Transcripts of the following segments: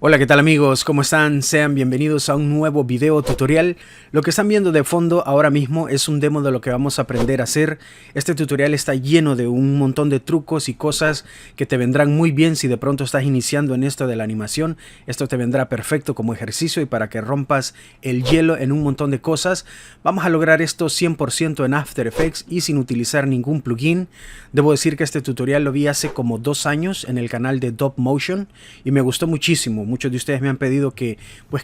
Hola, ¿qué tal amigos? ¿Cómo están? Sean bienvenidos a un nuevo video tutorial. Lo que están viendo de fondo ahora mismo es un demo de lo que vamos a aprender a hacer. Este tutorial está lleno de un montón de trucos y cosas que te vendrán muy bien si de pronto estás iniciando en esto de la animación. Esto te vendrá perfecto como ejercicio y para que rompas el hielo en un montón de cosas. Vamos a lograr esto 100% en After Effects y sin utilizar ningún plugin. Debo decir que este tutorial lo vi hace como 2 años en el canal de Dopmotion y me gustó muchísimo. Muchos de ustedes me han pedido que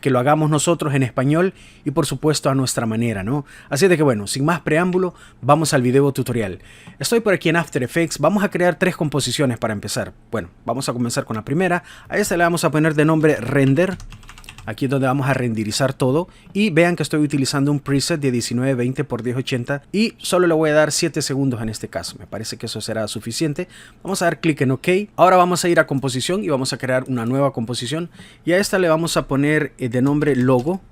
lo hagamos nosotros en español y por supuesto a nuestra manera, ¿no? Así de que bueno, sin más preámbulo, vamos al video tutorial. Estoy por aquí en After Effects, vamos a crear 3 composiciones para empezar. Bueno, vamos a comenzar con la primera. A esta le vamos a poner de nombre Render. Aquí es donde vamos a renderizar todo y vean que estoy utilizando un preset de 1920 x 1080 y solo le voy a dar 7 segundos en este caso. Me parece que eso será suficiente. Vamos a dar clic en OK. Ahora vamos a ir a composición y vamos a crear una nueva composición y a esta le vamos a poner de nombre logo.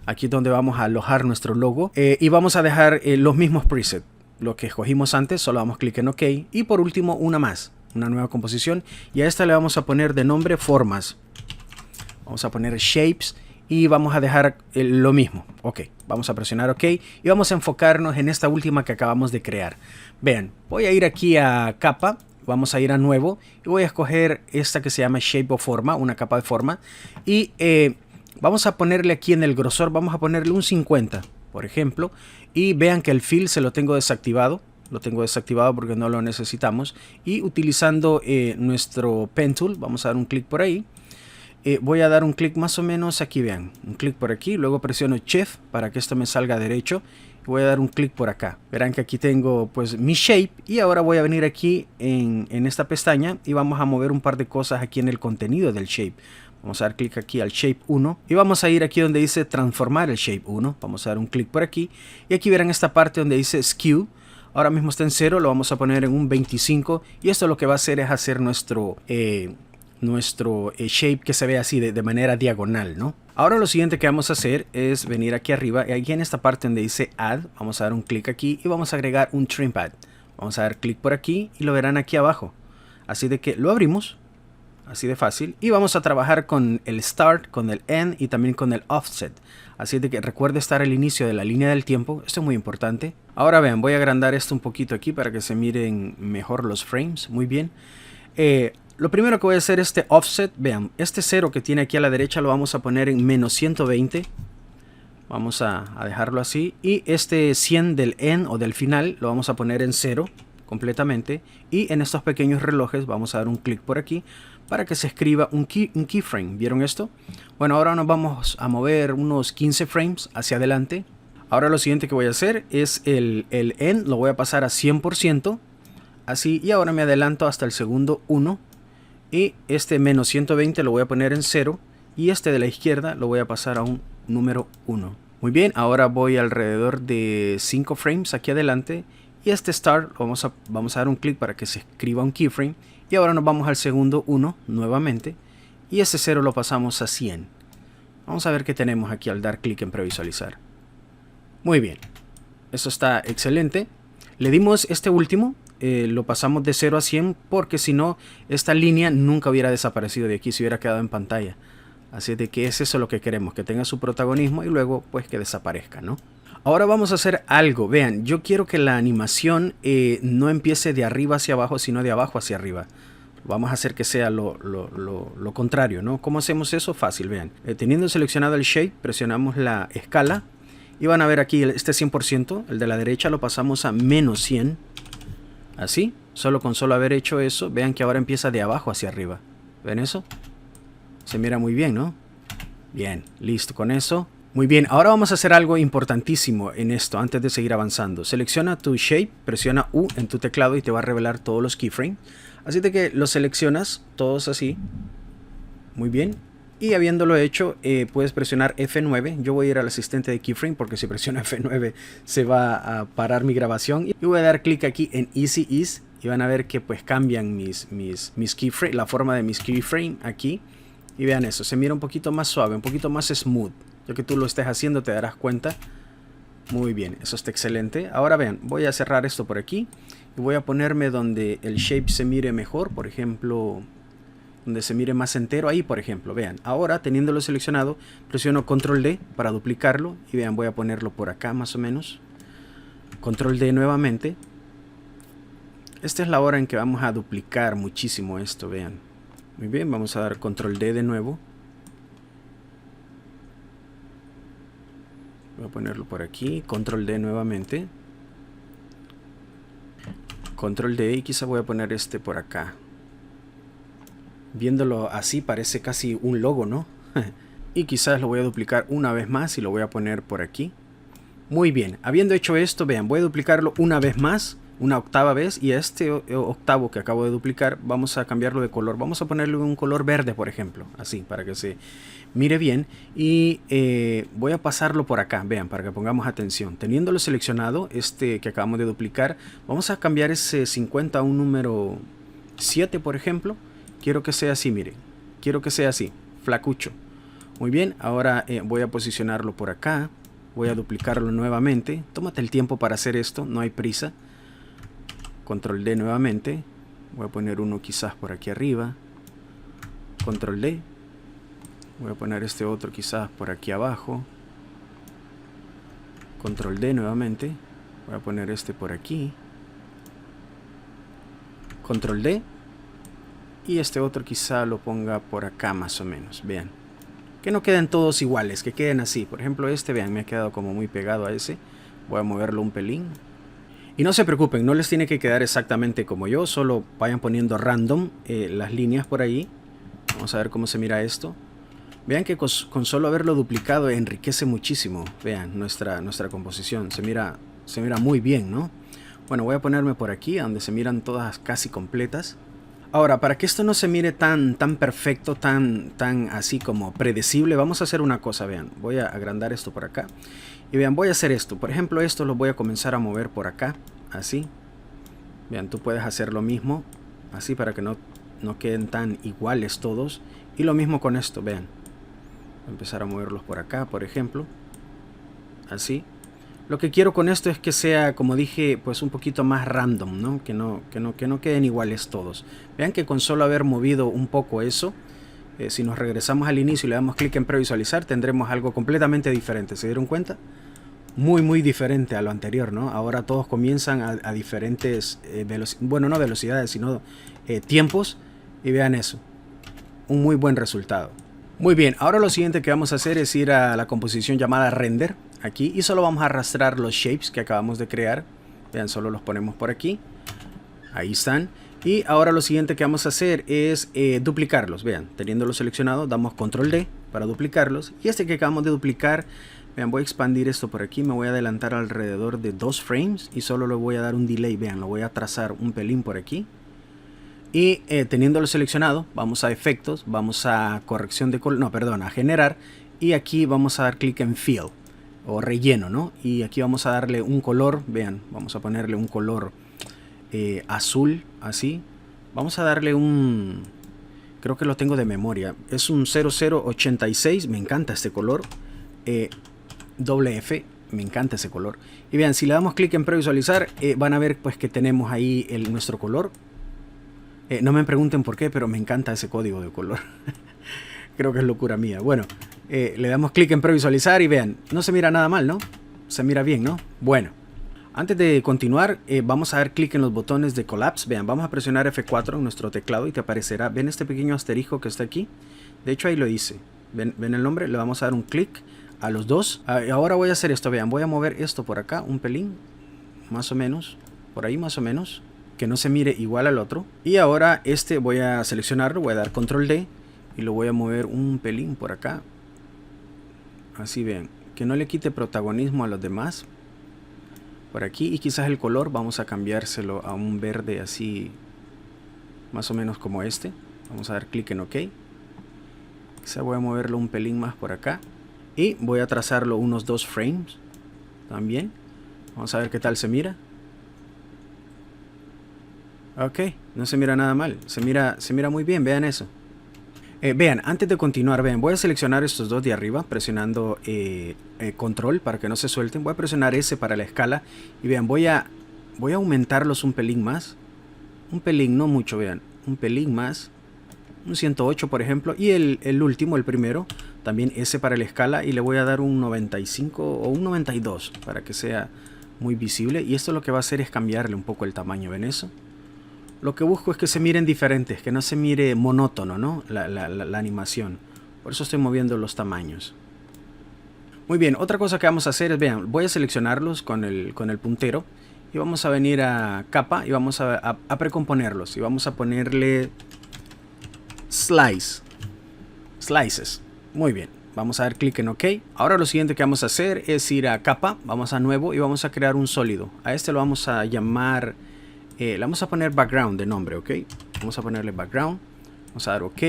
Aquí es donde vamos a alojar nuestro logo y vamos a dejar los mismos presets. Lo que escogimos antes, solo damos clic en OK y por último una más, una nueva composición y a esta le vamos a poner de nombre formas. Vamos a poner shapes y vamos a dejar lo mismo. Ok, vamos a presionar OK y vamos a enfocarnos en esta última que acabamos de crear. Vean, voy a ir aquí a capa, vamos a ir a nuevo y voy a escoger esta que se llama shape o forma, una capa de forma. Y vamos a ponerle aquí en el grosor, vamos a ponerle un 50, por ejemplo. Y vean que el fill se lo tengo desactivado. Lo tengo desactivado porque no lo necesitamos. Y utilizando nuestro pen tool, vamos a dar un clic por ahí. Voy a dar un clic más o menos aquí, vean, un clic por aquí, luego presiono Shift para que esto me salga derecho y voy a dar un clic por acá. Verán que aquí tengo pues mi shape y ahora voy a venir aquí en esta pestaña y vamos a mover un par de cosas aquí en el contenido del shape. Vamos a dar clic aquí al Shape 1 y vamos a ir aquí donde dice transformar el Shape 1. Vamos a dar un clic por aquí y aquí verán esta parte donde dice Skew. Ahora mismo está en 0, lo vamos a poner en un 25 y esto lo que va a hacer es hacer nuestro shape que se ve así de manera diagonal, ¿no? Ahora lo siguiente que vamos a hacer es venir aquí arriba y aquí en esta parte donde dice Add, vamos a dar un clic aquí y vamos a agregar un Trim Pad. Vamos a dar clic por aquí y lo verán aquí abajo. Así de que lo abrimos, así de fácil, y vamos a trabajar con el Start, con el End y también con el Offset. Así de que recuerde estar al inicio de la línea del tiempo, esto es muy importante. Ahora vean, voy a agrandar esto un poquito aquí para que se miren mejor los frames, muy bien. Lo primero que voy a hacer es este offset. Vean, este 0 que tiene aquí a la derecha lo vamos a poner en menos 120. Vamos a dejarlo así. Y este 100 del end o del final lo vamos a poner en 0 completamente. Y en estos pequeños relojes vamos a dar un clic por aquí para que se escriba un keyframe. ¿Vieron esto? Bueno, ahora nos vamos a mover unos 15 frames hacia adelante. Ahora lo siguiente que voy a hacer es el end lo voy a pasar a 100%. Así, y ahora me adelanto hasta el segundo 1. Y este menos 120 lo voy a poner en 0 y este de la izquierda lo voy a pasar a un número 1. Muy bien, ahora voy alrededor de 5 frames aquí adelante y este start vamos a dar un clic para que se escriba un keyframe y ahora nos vamos al segundo 1 nuevamente y este 0 lo pasamos a 100. Vamos a ver qué tenemos aquí al dar clic en previsualizar. Muy bien, eso está excelente. Le dimos este último. Lo pasamos de 0 a 100 porque si no esta línea nunca hubiera desaparecido de aquí, se hubiera quedado en pantalla. Así de que es eso lo que queremos, que tenga su protagonismo y luego pues que desaparezca, ¿no? Ahora vamos a hacer algo. Vean, yo quiero que la animación no empiece de arriba hacia abajo, sino de abajo hacia arriba. Vamos a hacer que sea lo contrario, ¿no? ¿Cómo hacemos eso? Fácil, vean. Teniendo seleccionado el shape, presionamos la escala y van a ver aquí este 100%, el de la derecha lo pasamos a menos 100. Así, solo haber hecho eso, vean que ahora empieza de abajo hacia arriba. ¿Ven eso? Se mira muy bien, ¿no? Bien, listo con eso. Muy bien, ahora vamos a hacer algo importantísimo en esto antes de seguir avanzando. Selecciona tu shape, presiona U en tu teclado y te va a revelar todos los keyframes. Así de que los seleccionas todos así. Muy bien. Y habiéndolo hecho, puedes presionar F9. Yo voy a ir al asistente de keyframe porque si presiono F9 se va a parar mi grabación. Y voy a dar clic aquí en Easy Ease y van a ver que pues cambian mis keyframes, la forma de mis keyframes aquí. Y vean eso, se mira un poquito más suave, un poquito más smooth. Yo que tú lo estés haciendo te darás cuenta. Muy bien, eso está excelente. Ahora vean, voy a cerrar esto por aquí y voy a ponerme donde el shape se mire mejor. Por ejemplo, donde se mire más entero, ahí por ejemplo, vean, ahora teniéndolo seleccionado, presiono control D para duplicarlo, y vean, voy a ponerlo por acá más o menos, control D nuevamente. Esta es la hora en que vamos a duplicar muchísimo esto, vean. Muy bien, vamos a dar control D de nuevo. Voy a ponerlo por aquí, control D nuevamente. Control D y quizá voy a poner este por acá. Viéndolo así parece casi un logo, ¿no? Y quizás lo voy a duplicar una vez más y lo voy a poner por aquí. Muy bien, habiendo hecho esto, vean, voy a duplicarlo una vez más, una octava vez, y a este octavo que acabo de duplicar vamos a cambiarlo de color. Vamos a ponerle un color verde, por ejemplo, así, para que se mire bien. Y voy a pasarlo por acá, vean, para que pongamos atención. Teniéndolo seleccionado, este que acabamos de duplicar, vamos a cambiar ese 50 a un número 7, por ejemplo. Quiero que sea así, miren. Quiero que sea así, flacucho. Muy bien, ahora voy a posicionarlo por acá. Voy a duplicarlo nuevamente. Tómate el tiempo para hacer esto, no hay prisa. Control D nuevamente. Voy a poner uno quizás por aquí arriba. Control D. Voy a poner este otro quizás por aquí abajo. Control D nuevamente. Voy a poner este por aquí. Control D. Y este otro quizá lo ponga por acá más o menos. Vean. Que no queden todos iguales, que queden así. Por ejemplo este, vean, me ha quedado como muy pegado a ese. Voy a moverlo un pelín. Y no se preocupen, no les tiene que quedar exactamente como yo. Solo vayan poniendo random las líneas por ahí. Vamos a ver cómo se mira esto. Vean que con solo haberlo duplicado enriquece muchísimo. Vean nuestra composición. Se mira muy bien, ¿no? Bueno, voy a ponerme por aquí, donde se miran todas casi completas. Ahora, para que esto no se mire tan perfecto, tan así como predecible, vamos a hacer una cosa, vean. Voy a agrandar esto por acá. Y vean, voy a hacer esto. Por ejemplo, esto lo voy a comenzar a mover por acá, así. Vean, tú puedes hacer lo mismo, así para que no queden tan iguales todos. Y lo mismo con esto, vean. Voy a empezar a moverlos por acá, por ejemplo. Así. Lo que quiero con esto es que sea, como dije, pues un poquito más random, ¿no? Que no queden iguales todos. Vean que con solo haber movido un poco eso, si nos regresamos al inicio y le damos clic en previsualizar, tendremos algo completamente diferente. ¿Se dieron cuenta? Muy diferente a lo anterior, ¿no? Ahora todos comienzan a diferentes bueno, no velocidades, sino tiempos. Y vean eso. Un muy buen resultado. Muy bien, ahora lo siguiente que vamos a hacer es ir a la composición llamada render. Aquí, y solo vamos a arrastrar los shapes que acabamos de crear. Vean, solo los ponemos por aquí. Ahí están. Y ahora lo siguiente que vamos a hacer es duplicarlos. Vean, teniéndolo seleccionado, damos control D para duplicarlos. Y este que acabamos de duplicar, vean, voy a expandir esto por aquí. Me voy a adelantar alrededor de 2 frames y solo le voy a dar un delay. Vean, lo voy a trazar un pelín por aquí. Y teniéndolo seleccionado, vamos a efectos, vamos a corrección de color, no, perdón, a generar. Y aquí vamos a dar clic en fill o relleno, ¿no? Y aquí vamos a darle un color, vean, vamos a ponerle un color azul, así. Vamos a darle un, creo que lo tengo de memoria, es un 0086, me encanta este color. Doble F, me encanta ese color. Y vean, si le damos clic en previsualizar, van a ver pues que tenemos ahí nuestro color. No me pregunten por qué, pero me encanta ese código de color. Creo que es locura mía. Bueno, le damos clic en previsualizar y vean, no se mira nada mal, ¿no? Se mira bien, ¿no? Bueno, antes de continuar, vamos a dar clic en los botones de Collapse. Vean, vamos a presionar F4 en nuestro teclado y te aparecerá. ¿Ven este pequeño asterisco que está aquí? De hecho, ahí lo hice. ¿Ven el nombre? Le vamos a dar un clic a los dos. Ahora voy a hacer esto, vean, voy a mover esto por acá un pelín, más o menos, por ahí más o menos, que no se mire igual al otro. Y ahora este voy a seleccionarlo, voy a dar control D y lo voy a mover un pelín por acá. Así vean, que no le quite protagonismo a los demás. Por aquí, y quizás el color vamos a cambiárselo a un verde así, más o menos como este. Vamos a dar clic en OK. Quizá voy a moverlo un pelín más por acá. Y voy a trazarlo unos 2 frames también. Vamos a ver qué tal se mira. Ok, no se mira nada mal. Se mira muy bien, vean eso. Vean, antes de continuar, vean, voy a seleccionar estos dos de arriba, presionando control para que no se suelten. Voy a presionar S para la escala. Y vean, voy a aumentarlos un pelín más. Un pelín, no mucho, vean. Un pelín más. un 108 por ejemplo, y el último, el primero, también ese para la escala, y le voy a dar un 95 o un 92 para que sea muy visible. Y esto lo que va a hacer es cambiarle un poco el tamaño, ¿ven eso? Lo que busco es que se miren diferentes, que no se mire monótono, ¿no? La animación. Por eso estoy moviendo los tamaños. Muy bien, otra cosa que vamos a hacer es, vean, voy a seleccionarlos con el puntero y vamos a venir a capa y vamos a precomponerlos y vamos a ponerle slices. Muy bien, vamos a dar clic en OK. Ahora lo siguiente que vamos a hacer es ir a capa, vamos a nuevo y vamos a crear un sólido. A este lo vamos a llamar, le vamos a poner background de nombre, ¿ok? Vamos a ponerle background, vamos a dar OK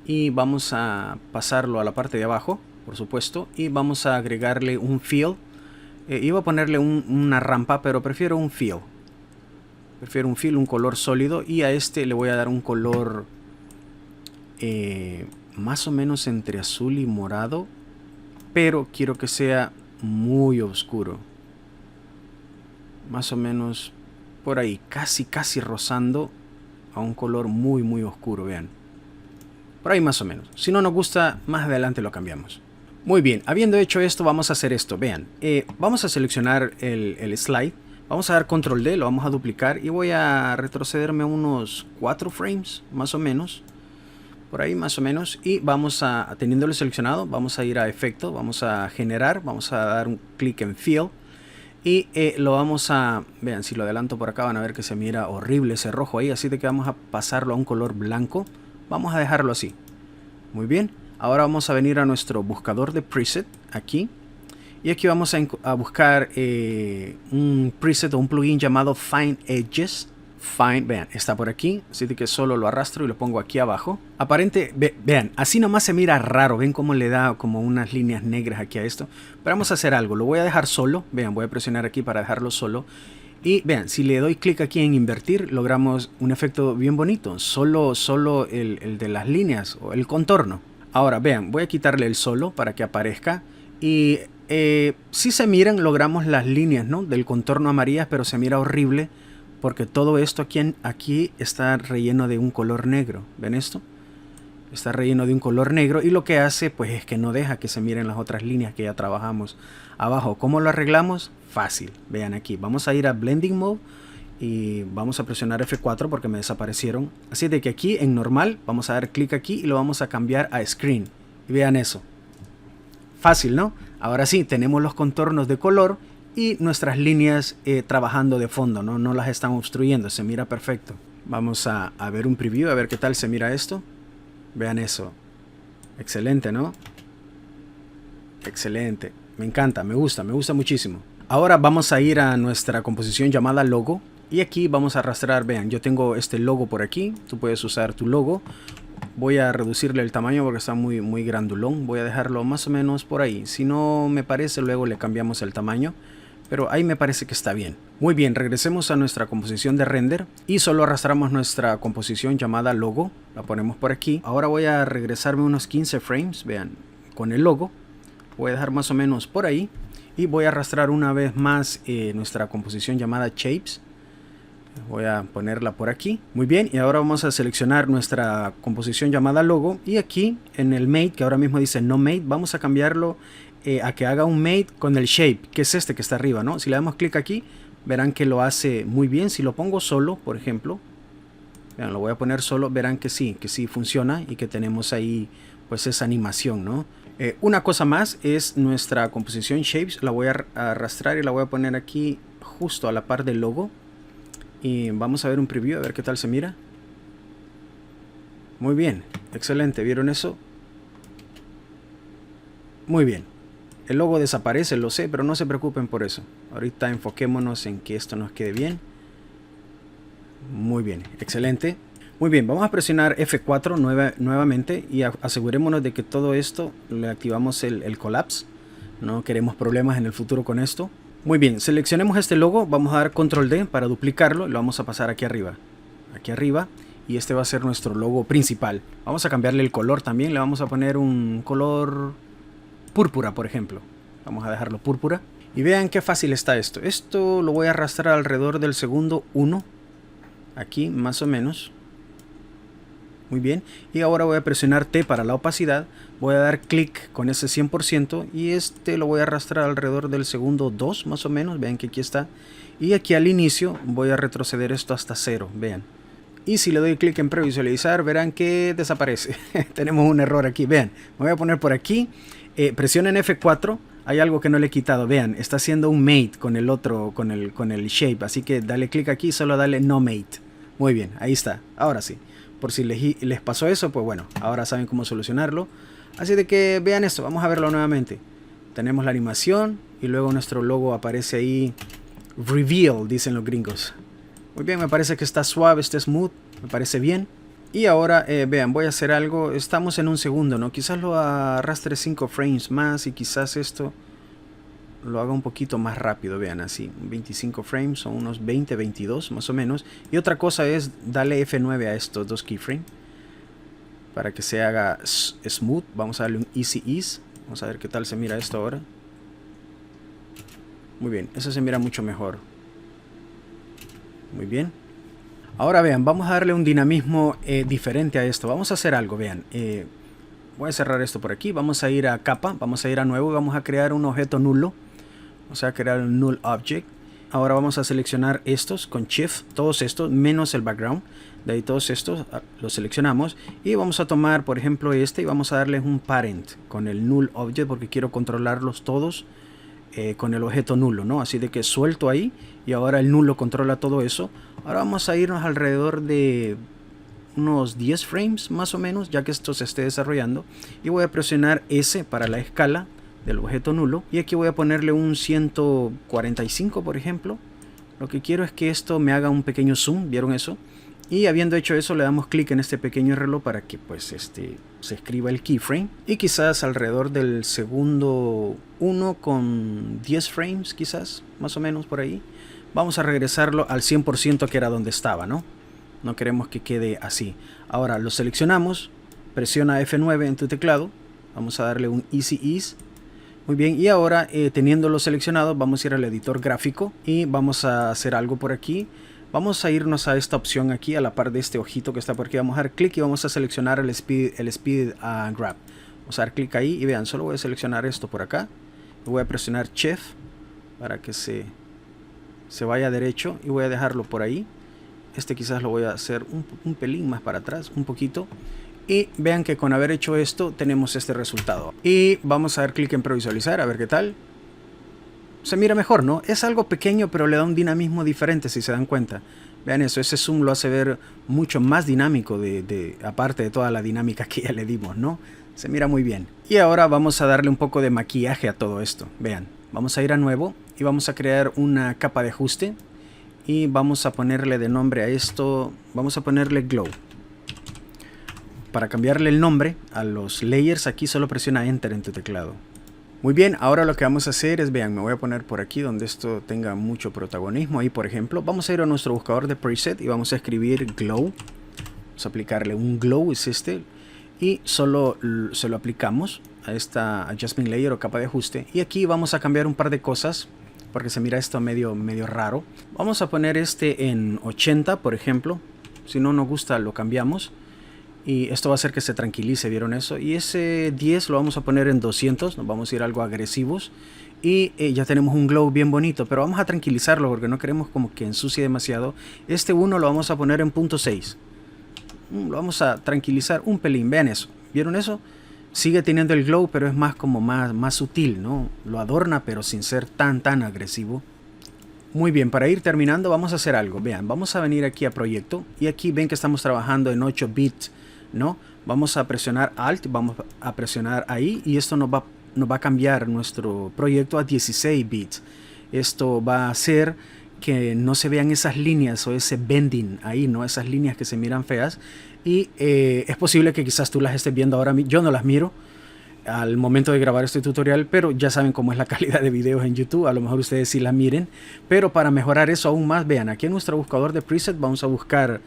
y vamos a pasarlo a la parte de abajo, por supuesto, y vamos a agregarle un fill. Iba a ponerle una rampa, pero prefiero un fill. Un color sólido, y a este le voy a dar un color más o menos entre azul y morado, pero quiero que sea muy oscuro. Más o menos por ahí, casi rozando a un color muy oscuro, vean. Por ahí más o menos. Si no nos gusta, más adelante lo cambiamos. Muy bien, habiendo hecho esto, vamos a hacer esto. Vean, vamos a seleccionar el slide. Vamos a dar control D, lo vamos a duplicar y voy a retrocederme unos 4 frames, más o menos. Por ahí más o menos. Y vamos a, teniéndolo seleccionado, vamos a ir a efecto, vamos a generar, vamos a dar un clic en fill. Y lo vamos a, vean, si lo adelanto por acá van a ver que se mira horrible ese rojo ahí. Así de que vamos a pasarlo a un color blanco. Vamos a dejarlo así. Muy bien. Ahora vamos a venir a nuestro buscador de preset, aquí. Y aquí vamos a buscar un preset o un plugin llamado Find Edges. Vean, está por aquí. Así que solo lo arrastro y lo pongo aquí abajo. Vean, así nomás se mira raro. Ven cómo le da como unas líneas negras aquí a esto. Pero vamos a hacer algo. Lo voy a dejar solo. Vean, voy a presionar aquí para dejarlo solo. Y vean, si le doy clic aquí en invertir, logramos un efecto bien bonito. Solo el de las líneas o el contorno. Ahora vean, voy a quitarle el solo para que aparezca. Y si se miran, logramos las líneas, ¿no?, del contorno amarillas, pero se mira horrible porque todo esto aquí está relleno de un color negro. ¿Ven esto? Está relleno de un color negro y lo que hace pues es que no deja que se miren las otras líneas que ya trabajamos abajo. ¿Cómo lo arreglamos? Fácil. Vean aquí, vamos a ir a Blending Mode y vamos a presionar F4 porque me desaparecieron. Así de que aquí en normal vamos a dar clic aquí y lo vamos a cambiar a Screen. Y vean eso. Fácil, ¿no? Ahora sí, tenemos los contornos de color y nuestras líneas trabajando de fondo, ¿no? No las están obstruyendo, se mira perfecto. Vamos a ver un preview, a ver qué tal se mira esto. Vean eso. Excelente, ¿no? Excelente. Me encanta, me gusta muchísimo. Ahora vamos a ir a nuestra composición llamada logo. Y aquí vamos a arrastrar, vean, yo tengo este logo por aquí. Tú puedes usar tu logo. Voy a reducirle el tamaño porque está muy grandulón. Voy a dejarlo más o menos por ahí. Si no me parece, luego le cambiamos el tamaño. Pero ahí me parece que está bien. Muy bien, regresemos a nuestra composición de render. Y solo arrastramos nuestra composición llamada logo. La ponemos por aquí. Ahora voy a regresarme unos 15 frames, vean, con el logo. Voy a dejar más o menos por ahí. Y voy a arrastrar una vez más nuestra composición llamada shapes. Voy a ponerla por aquí. Muy bien, y ahora vamos a seleccionar nuestra composición llamada logo. Y aquí en el mate, que ahora mismo dice no mate, vamos a cambiarlo a que haga un mate con el shape, que es este que está arriba, ¿no? Si le damos clic aquí, verán que lo hace muy bien. Si lo pongo solo, por ejemplo, vean, lo voy a poner solo, verán que sí funciona y que tenemos ahí pues esa animación, ¿no? Una cosa más es nuestra composición shapes. La voy a arrastrar y la voy a poner aquí justo a la par del logo. Y vamos a ver un preview, a ver qué tal se mira. Muy bien, excelente, ¿vieron eso? Muy bien. El logo desaparece, lo sé, pero no se preocupen por eso. Ahorita enfoquémonos en que esto nos quede bien. Muy bien, excelente. Muy bien, vamos a presionar F4 nuevamente y asegurémonos de que todo esto le activamos el collapse. No queremos problemas en el futuro con esto. Muy bien, seleccionemos este logo, vamos a dar control D para duplicarlo y lo vamos a pasar aquí arriba. Aquí arriba, y este va a ser nuestro logo principal. Vamos a cambiarle el color también, le vamos a poner un color púrpura, por ejemplo. Vamos a dejarlo púrpura. Y vean qué fácil está esto. Esto lo voy a arrastrar alrededor del segundo 1. Aquí, más o menos. Muy bien, y ahora voy a presionar T para la opacidad, voy a dar clic con ese 100% y este lo voy a arrastrar alrededor del segundo 2 más o menos, vean que aquí está. Y aquí al inicio voy a retroceder esto hasta 0, vean. Y si le doy clic en previsualizar, verán que desaparece. Tenemos un error aquí, vean, me voy a poner por aquí, presionen F4, hay algo que no le he quitado, vean, está haciendo un mate con el otro, con el shape, así que dale clic aquí, solo dale no mate. Muy bien, ahí está, ahora sí. Por si les pasó eso, pues bueno, ahora saben cómo solucionarlo. Así de que vean esto, vamos a verlo nuevamente. Tenemos la animación y luego nuestro logo aparece ahí. Reveal, dicen los gringos. Muy bien, me parece que está suave, está smooth, me parece bien. Y ahora, vean, voy a hacer algo. Estamos en un segundo, ¿no? Quizás lo arrastre 5 frames más y quizás esto lo haga un poquito más rápido, vean así, 25 frames, son unos 20, 22 más o menos. Y otra cosa es darle F9 a estos dos keyframes para que se haga smooth. Vamos a darle un Easy Ease, vamos a ver qué tal se mira esto ahora. Muy bien, eso se mira mucho mejor. Muy bien. Ahora vean, vamos a darle un dinamismo diferente a esto. Vamos a hacer algo, vean. Voy a cerrar esto por aquí, vamos a ir a capa, vamos a ir a nuevo y vamos a crear un objeto nulo. Vamos a crear un null object. Ahora vamos a seleccionar estos con shift, todos estos, menos el background. De ahí todos estos los seleccionamos y vamos a tomar, por ejemplo, este y vamos a darles un parent con el null object porque quiero controlarlos todos con el objeto nulo, ¿no? Así de que suelto ahí y ahora el nulo controla todo eso. Ahora vamos a irnos alrededor de unos 10 frames más o menos, ya que esto se esté desarrollando, y voy a presionar S para la escala del objeto nulo y aquí voy a ponerle un 145 por ejemplo. Lo que quiero es que esto me haga un pequeño zoom, ¿vieron eso? Y habiendo hecho eso le damos clic en este pequeño reloj para que pues se escriba el keyframe y quizás alrededor del segundo 1 con 10 frames quizás, más o menos por ahí, vamos a regresarlo al 100% que era donde estaba, ¿no? No queremos que quede así. Ahora lo seleccionamos, presiona F9 en tu teclado, vamos a darle un Easy Ease. Muy bien, y ahora teniéndolo seleccionado vamos a ir al editor gráfico y vamos a hacer algo por aquí. Vamos a irnos a esta opción aquí, a la par de este ojito que está por aquí. Vamos a dar clic y vamos a seleccionar el Speed Grab. Vamos a dar clic ahí y vean, solo voy a seleccionar esto por acá. Voy a presionar Shift para que se vaya derecho y voy a dejarlo por ahí. Este quizás lo voy a hacer un pelín más para atrás, un poquito. Y vean que con haber hecho esto tenemos este resultado. Y vamos a dar clic en previsualizar, a ver qué tal. Se mira mejor, ¿no? Es algo pequeño, pero le da un dinamismo diferente si se dan cuenta. Vean eso, ese zoom lo hace ver mucho más dinámico, aparte de toda la dinámica que ya le dimos, ¿no? Se mira muy bien. Y ahora vamos a darle un poco de maquillaje a todo esto. Vean, vamos a ir a nuevo y vamos a crear una capa de ajuste. Y vamos a ponerle de nombre a esto, vamos a ponerle Glow. Para cambiarle el nombre a los layers aquí solo presiona Enter en tu teclado. Muy bien, ahora lo que vamos a hacer es, vean, me voy a poner por aquí donde esto tenga mucho protagonismo. Ahí por ejemplo, vamos a ir a nuestro buscador de preset y vamos a escribir Glow. Vamos a aplicarle un Glow, es este. Y solo se lo aplicamos a esta Adjustment Layer o capa de ajuste. Y aquí vamos a cambiar un par de cosas porque se mira esto medio raro. Vamos a poner este en 80 por ejemplo. Si no nos gusta lo cambiamos. Y esto va a hacer que se tranquilice, ¿vieron eso? Y ese 10 lo vamos a poner en 200, nos vamos a ir algo agresivos. Y ya tenemos un glow bien bonito, pero vamos a tranquilizarlo porque no queremos como que ensucie demasiado. Este 1 lo vamos a poner en 0.6. Lo vamos a tranquilizar un pelín, vean eso, ¿vieron eso? Sigue teniendo el glow, pero es más como más sutil, ¿no? Lo adorna, pero sin ser tan agresivo. Muy bien, para ir terminando vamos a hacer algo. Vean, vamos a venir aquí a proyecto y aquí ven que estamos trabajando en 8 bits, ¿no? Vamos a presionar Alt, vamos a presionar ahí y esto nos va a cambiar nuestro proyecto a 16 bits. Esto va a hacer que no se vean esas líneas o ese bending ahí, ¿no? Esas líneas que se miran feas. Y es posible que quizás tú las estés viendo ahora. Yo no las miro al momento de grabar este tutorial, pero ya saben cómo es la calidad de videos en YouTube. A lo mejor ustedes sí la miren, pero para mejorar eso aún más, vean, aquí en nuestro buscador de preset vamos a buscar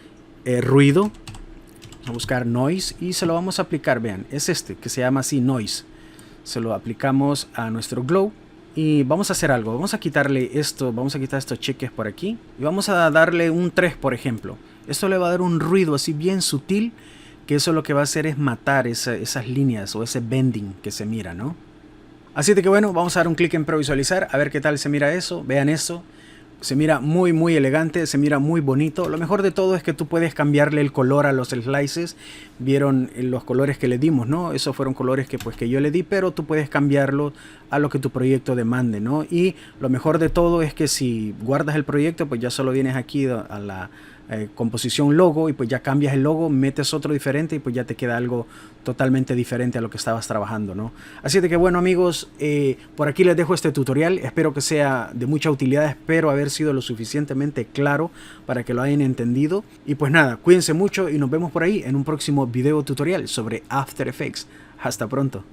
ruido, vamos a buscar noise y se lo vamos a aplicar. Vean, es este que se llama así, noise. Se lo aplicamos a nuestro glow y vamos a hacer algo. Vamos a quitarle esto, vamos a quitar estos cheques por aquí y vamos a darle un 3 por ejemplo. Esto le va a dar un ruido así bien sutil, que eso lo que va a hacer es matar esas líneas o ese bending que se mira, ¿no? Así de que bueno, vamos a dar un clic en previsualizar, a ver qué tal se mira eso. Vean eso. Se mira muy elegante, se mira muy bonito. Lo mejor de todo es que tú puedes cambiarle el color a los slices. Vieron los colores que le dimos, ¿no? Esos fueron colores que yo le di, pero tú puedes cambiarlo a lo que tu proyecto demande, ¿no? Y lo mejor de todo es que si guardas el proyecto, pues ya solo vienes aquí a la composición logo y pues ya cambias el logo, metes otro diferente y pues ya te queda algo totalmente diferente a lo que estabas trabajando, ¿no? Así de que bueno, amigos, por aquí les dejo este tutorial. Espero que sea de mucha utilidad, espero haber sido lo suficientemente claro para que lo hayan entendido. Y pues nada, cuídense mucho y nos vemos por ahí en un próximo video tutorial sobre After Effects. Hasta pronto.